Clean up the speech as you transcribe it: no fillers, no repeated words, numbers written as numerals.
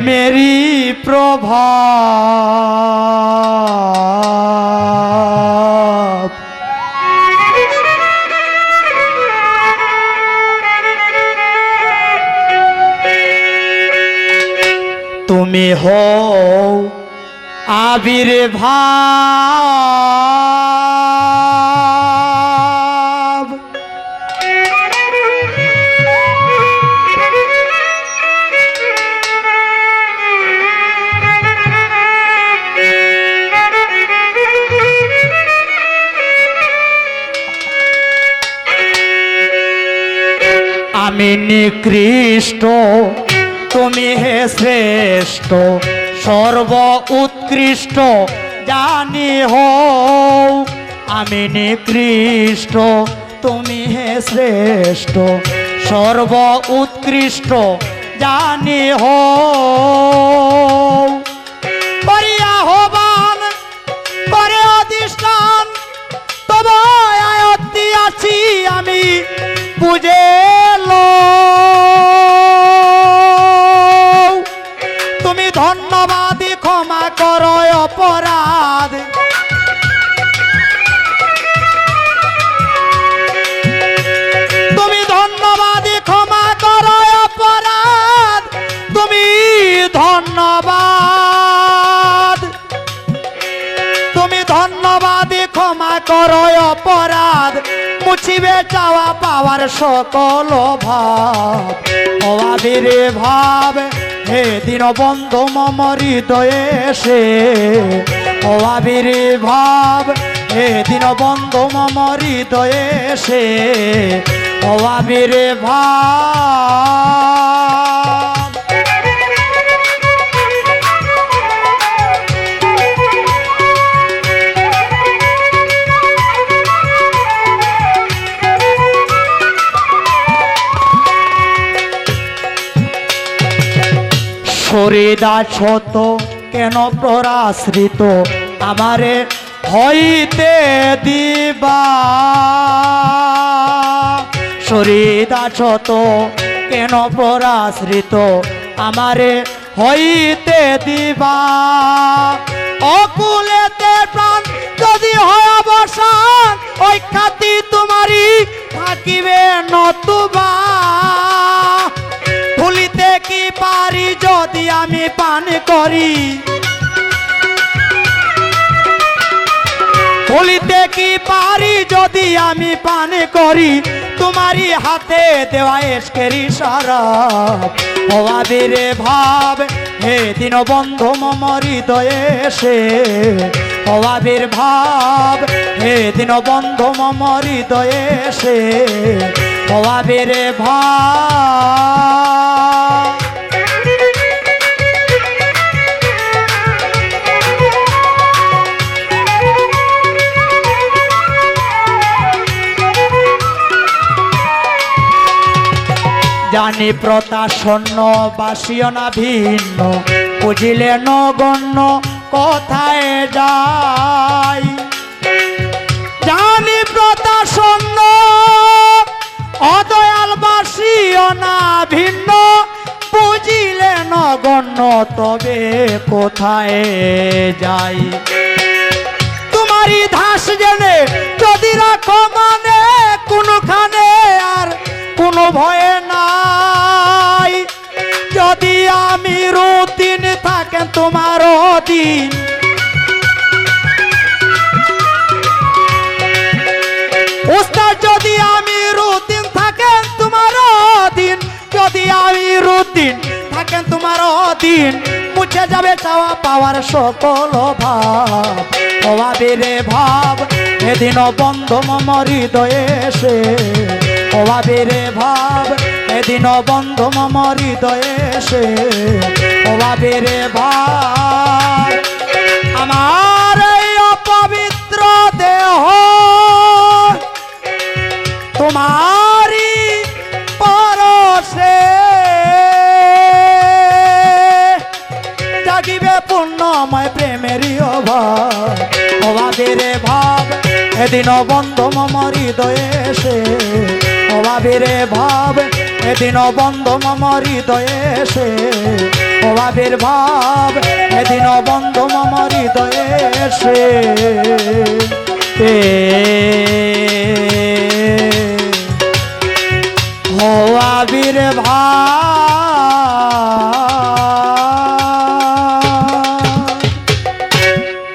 প্রেমেরই প্রভাব তুমি হও আবির্ভাব আমি নিকৃষ্ট তুমি হে শ্রেষ্ঠ সর্ব উৎকৃষ্ট জানি হও আমি নিকৃষ্ট তুমি হে শ্রেষ্ঠ সর্ব উৎকৃষ্ট জানি হও করিয়া হবান করে অধিষ্ঠান তবে আয়ত্তি আছি আমি বুঝে তুমি ধন্যবাদী ক্ষমা করো অপরাধ তুমি ধন্যবাদী ক্ষমা করো অপরাধ তুমি ধন্যবাদী ক্ষমা করো অপরাধ মুছিবে চাওয়া পাওয়ার সকল ভাব অভাবের ভাব হে দীনবন্ধু মম হৃদয়ে সে অভাবের ভাব হে দীনবন্ধু মম হৃদয়ে সে অভাবের ভাব শরীর ছোট কেন পরাশ্রিত আমারে হইতে দিবা শরীর ছোট কেন পরাশ্রিত আমারে হইতে দিবা অকুলেতে প্রাণ যদি হয় অবসান ওই খাতি তোমারই থাকিবে নতুবা ভুলিতে কি পারি যদি আমি পান করি ভুলিতে কি পারি যদি আমি পান করি তোমারই হাতে দেওয়া এসকেরি শরাব অভাবের ভাব হে দীনবন্ধু মম হৃদয়ে সে অভাবের ভাব হে দীনবন্ধু মম হৃদয়ে সে অভাবের ভাব জানি প্রতাসন্ন বাসিও না ভিন্ন বুঝিলে নগণ্য কোথায় যাই জানি প্রতাসন্ন অদয়াল বাসিও না ভিন্ন বুঝিলে নগণ্য তবে কোথায় যাই তোমারই ধাস জেনে যদি রাখো মানে কোনখানে আর কোনো ভয়ে নাই যদি আমি রুদিন থাকেন তোমার অধীন উস্তাদ যদি আমি রুদিন থাকেন তোমার অধীন যদি আমি রুদিন থাকেন তোমার অধীন মুছে যাবে চাওয়া পাওয়ার সকল ভাব অভাবের ভাব এদিন বন্ধ মম হৃদয়ে সে অভাবের ভাব এদিন বন্ধ মম হৃদয়ে সে অভাবের ভাব আমার এই অপবিত্র দেহ তোমারি পরশে জাগিবে পূর্ণময় প্রেমেরই অভাবের ভাব এদিন বন্ধ মম হৃদয়ে সে অভাবের ভাব এদিন বন্ধ মম হৃদয়ে সে অভাব আবির্ভাব এদিন বন্ধু মম হৃদয়ে সে হো আবির্ভাব